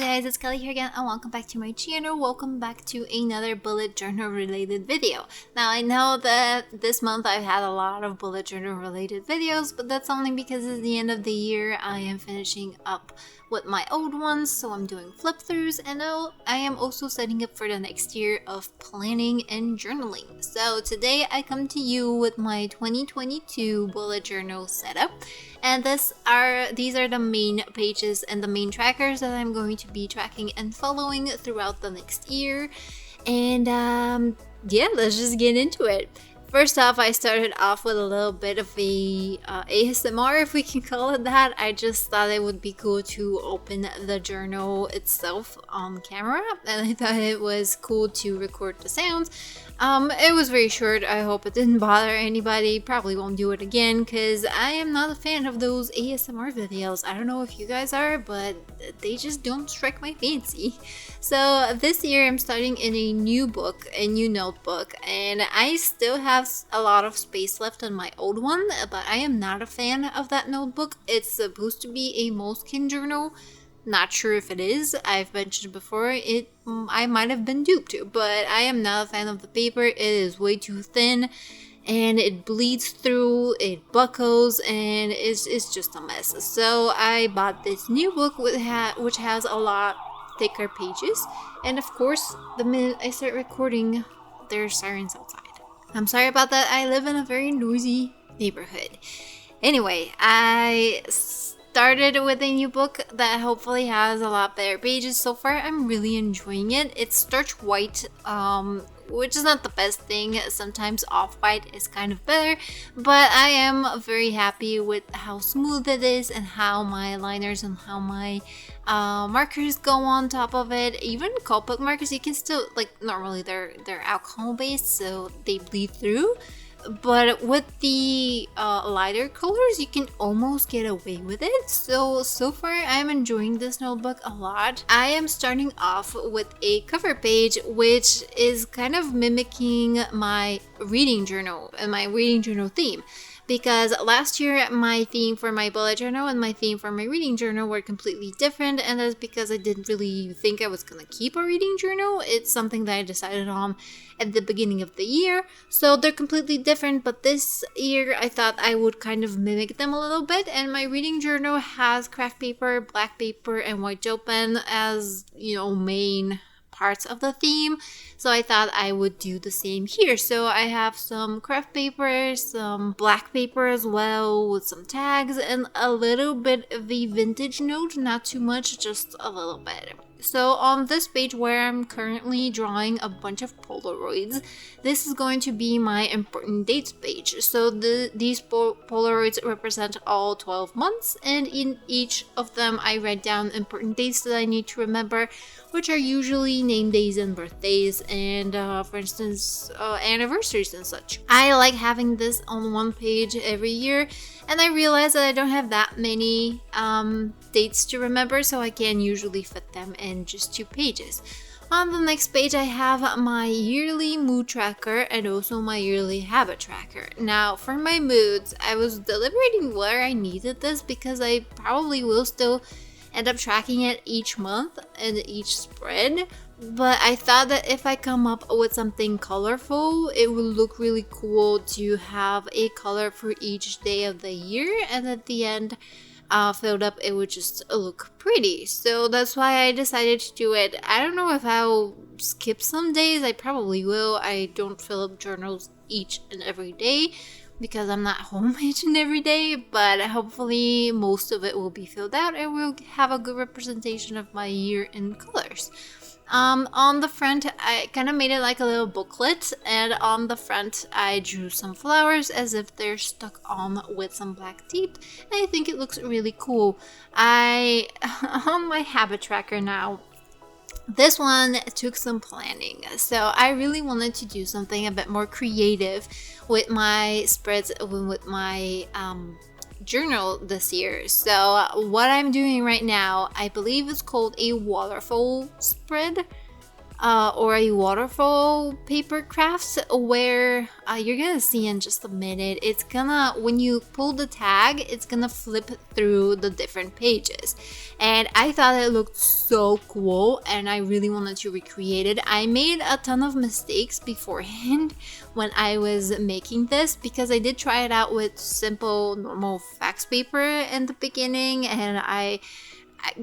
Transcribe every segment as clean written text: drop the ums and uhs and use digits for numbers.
guys, it's Kelly here again and welcome back to my channel. Welcome back to another bullet journal related video. Now I know that this month I've had a lot of bullet journal related videos, but that's only because it's the end of the year. I am finishing up with my old ones, so I'm doing flip throughs, and I am also setting up for the next year of planning and journaling. So today I come to you with my 2022 bullet journal setup, and these are the main pages and the main trackers that I'm going to be tracking and following throughout the next year. And yeah, let's just get into it. First off, I started off with a little bit of a ASMR, if we can call it that. I just thought it would be cool to open the journal itself on camera, and I thought it was cool to record the sounds. It was very short. I hope it didn't bother anybody. Probably won't do it again because I am not a fan of those ASMR videos. I don't know if you guys are, but they just don't strike my fancy. So this year I'm starting in a new book, a new notebook, and I still have a lot of space left on my old one, but I am not a fan of that notebook. It's supposed to be a Moleskine journal. Not sure if it is. I've mentioned before I might have been duped, but I am not a fan of the paper. It is way too thin and it bleeds through, it buckles, and it's just a mess. So I bought this new book which has a lot thicker pages, and of course the minute I start recording there's sirens outside. I'm sorry about that. I live in a very noisy neighborhood. Anyway, I started with a new book that hopefully has a lot better pages. So far I'm really enjoying it. It's starch white, which is not the best thing. Sometimes off-white is kind of better, but I am very happy with how smooth it is and how my liners and how my markers go on top of it. Even Copic markers, you can still, like, normally they're alcohol based, so they bleed through. But with the lighter colors, you can almost get away with it. So far I'm enjoying this notebook a lot. I am starting off with a cover page which is kind of mimicking my reading journal and my reading journal theme. Because last year my theme for my bullet journal and my theme for my reading journal were completely different, and that's because I didn't really think I was gonna keep a reading journal. It's something that I decided on at the beginning of the year, so they're completely different. But this year I thought I would kind of mimic them a little bit, and my reading journal has craft paper, black paper, and white gel pen as, you know, main parts of the theme, so I thought I would do the same here. So I have some craft paper, some black paper as well with some tags, and a little bit of a vintage note, not too much, just a little bit. So on this page where I'm currently drawing a bunch of Polaroids, this is going to be my important dates page. So these Polaroids represent all 12 months, and in each of them I write down important dates that I need to remember, which are usually name days and birthdays, and for instance anniversaries and such. I like having this on one page every year, and I realize that I don't have that many dates to remember, so I can usually fit them in just 2 pages. On the next page I have my yearly mood tracker and also my yearly habit tracker. Now for my moods, I was deliberating where I needed this because I probably will still end up tracking it each month and each spread, but I thought that if I come up with something colorful, it would look really cool to have a color for each day of the year, and at the end filled up, it would just look pretty. So that's why I decided to do it. I don't know if I'll skip some days. I probably will. I don't fill up journals each and every day because I'm not home each and every day, but hopefully most of it will be filled out and we'll have a good representation of my year in colors. On the front, I kind of made it like a little booklet, and on the front I drew some flowers as if they're stuck on with some black tape, and I think it looks really cool. On my habit tracker now, this one took some planning, so I really wanted to do something a bit more creative with my spreads, with my journal this year. So what I'm doing right now, I believe it's called a Waterfall Spread. or a waterfall paper crafts, where you're gonna see in just a minute, it's gonna, when you pull the tag, it's gonna flip through the different pages. And I thought it looked so cool and I really wanted to recreate it. I made a ton of mistakes beforehand when I was making this, because I did try it out with simple normal fax paper in the beginning, and I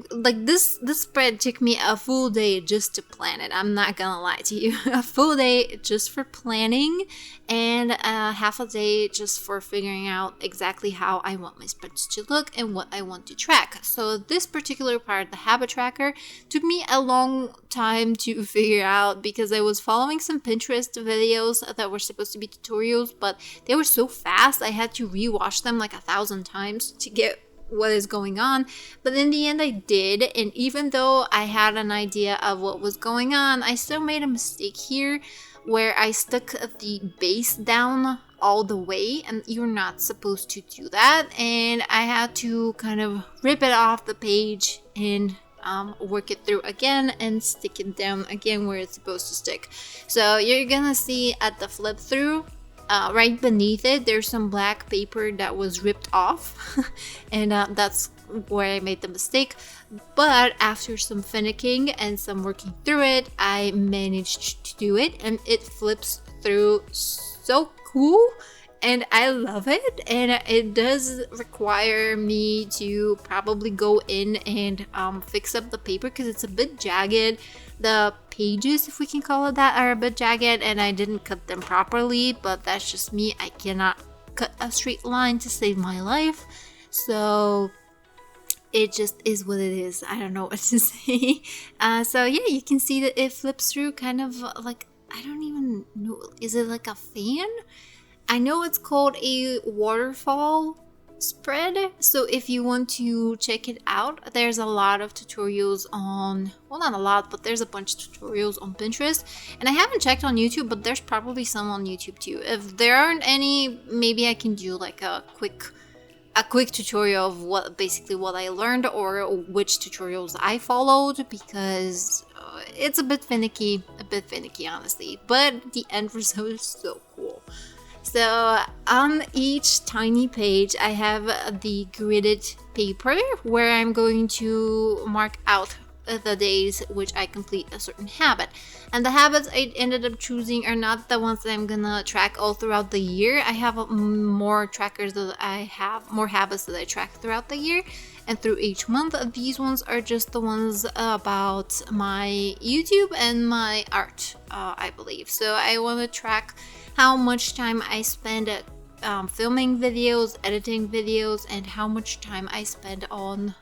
like this spread took me a full day just to plan it. I'm not gonna lie to you. A full day just for planning, and half a day just for figuring out exactly how I want my spreads to look and what I want to track. So this particular part, the habit tracker, took me a long time to figure out, because I was following some Pinterest videos that were supposed to be tutorials, but they were so fast I had to rewatch them like 1,000 times to get what is going on. But in the end I did, and even though I had an idea of what was going on, I still made a mistake here where I stuck the base down all the way, and you're not supposed to do that, and I had to kind of rip it off the page and work it through again and stick it down again where it's supposed to stick. So you're gonna see at the flip through, right beneath it, there's some black paper that was ripped off, and that's where I made the mistake. But after some finicking and some working through it, I managed to do it, and it flips through so cool, and I love it. And it does require me to probably go in and fix up the paper, because it's a bit jagged. The pages, if we can call it that, are a bit jagged, and I didn't cut them properly, but that's just me. I cannot cut a straight line to save my life, so it just is what it is. I don't know what to say. So yeah, you can see that it flips through kind of like, I don't even know, is it like a fan? I know it's called a Waterfall Spread, so if you want to check it out, there's a lot of tutorials on, well, not a lot, but there's a bunch of tutorials on Pinterest, and I haven't checked on YouTube, but there's probably some on YouTube too. If there aren't any, maybe I can do like a quick tutorial of what I learned, or which tutorials I followed, because it's a bit finicky honestly, but the end result is so cool. So on each tiny page, I have the gridded paper where I'm going to mark out the days which I complete a certain habit. And the habits I ended up choosing are not the ones that I'm gonna track all throughout the year. I have more habits that I track throughout the year and through each month. These ones are just the ones about my YouTube and my art, I believe. So I want to track how much time I spend filming videos, editing videos, and how much time I spend on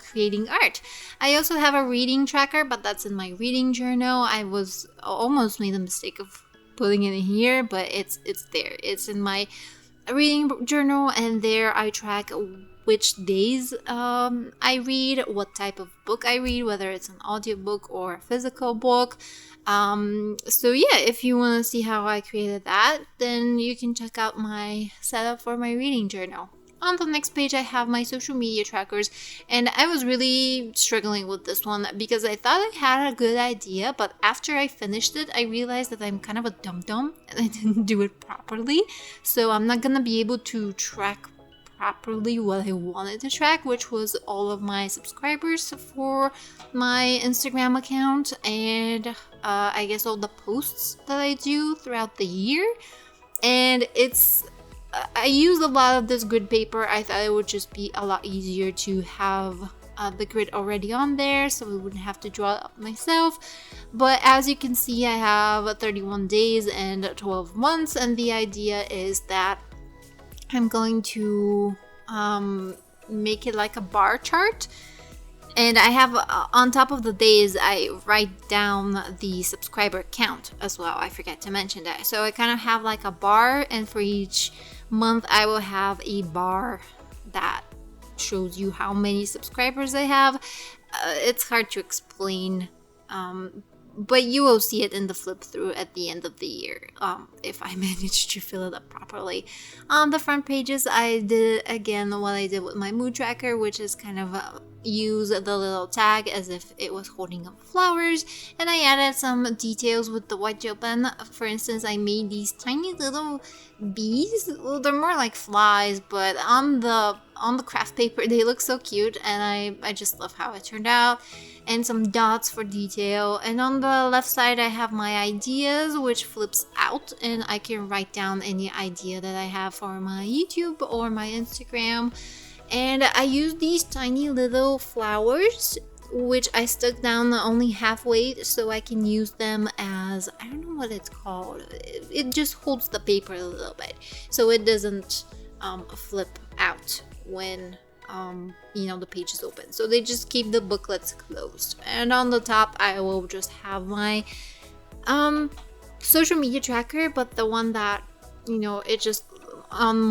creating art. I also have a reading tracker, but that's in my reading journal. I was almost made the mistake of putting it in here, but it's there. It's in my reading journal, and there I track which days I read, what type of book I read, whether it's an audiobook or a physical book. So yeah, if you want to see how I created that, then you can check out my setup for my reading journal. On the next page, I have my social media trackers, and I was really struggling with this one because I thought I had a good idea, but after I finished it, I realized that I'm kind of a dum-dum and I didn't do it properly. So I'm not gonna be able to track properly what I wanted to track, which was all of my subscribers for my Instagram account, and I guess all the posts that I do throughout the year. And I use a lot of this grid paper. I thought it would just be a lot easier to have the grid already on there, so we wouldn't have to draw it up myself. But as you can see, I have 31 days and 12 months, and the idea is that I'm going to make it like a bar chart. And I have, on top of the days, I write down the subscriber count as well. I forget to mention that. So I kind of have like a bar, and for each month I will have a bar that shows you how many subscribers I have. It's hard to explain, but you will see it in the flip through at the end of the year, if I manage to fill it up properly. On the front pages, I did again what I did with my mood tracker, which is kind of use the little tag as if it was holding up flowers, and I added some details with the white gel pen. For instance, I made these tiny little bees. Well, they're more like flies, but on the craft paper they look so cute, and I just love how it turned out. And some dots for detail, and on the left side I have my ideas, which flips out, and I can write down any idea that I have for my YouTube or my Instagram. And I use these tiny little flowers, which I stuck down only halfway so I can use them as, I don't know what it's called, it just holds the paper a little bit so it doesn't flip out when the page is open. So they just keep the booklets closed. And on the top I will just have my social media tracker, but the one that it just on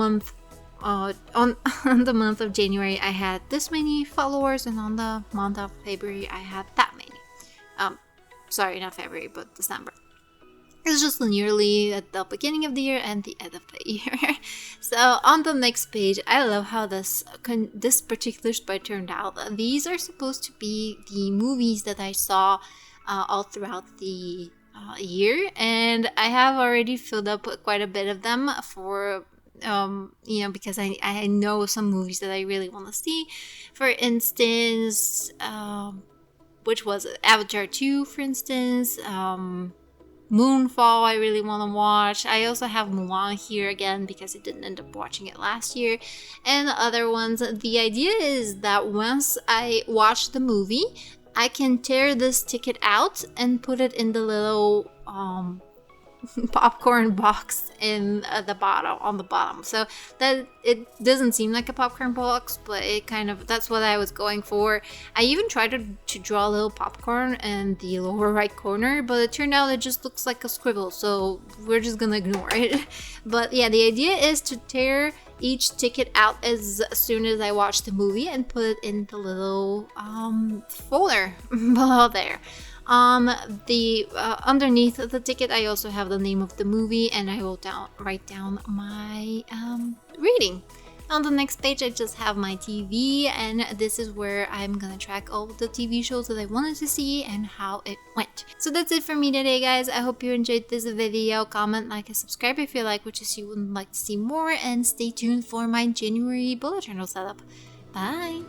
the month of January I had this many followers, and on the month of February I had that many. Sorry, not February, but December. It's just nearly at the beginning of the year and the end of the year. So on the next page, I love how this particular spread turned out. These are supposed to be the movies that I saw all throughout the year, and I have already filled up quite a bit of them for because I know some movies that I really want to see. For instance, which was Avatar 2, for instance, Moonfall I really want to watch. I also have Mulan here again because I didn't end up watching it last year, and other ones. The idea is that once I watch the movie, I can tear this ticket out and put it in the little popcorn box in on the bottom, so that it doesn't seem like a popcorn box, but it kind of, that's what I was going for. I even tried to draw a little popcorn in the lower right corner, but it turned out it just looks like a scribble, so we're just gonna ignore it. But yeah, the idea is to tear each ticket out as soon as I watch the movie and put it in the little folder below there. The underneath the ticket I also have the name of the movie, and I will write down my reading. On the next page I just have my TV, and this is where I'm gonna track all the TV shows that I wanted to see and how it went. So that's it for me today, guys. I hope you enjoyed this video. Comment, like, and subscribe if you like what you see and would like to see more, and stay tuned for my January bullet journal setup. Bye!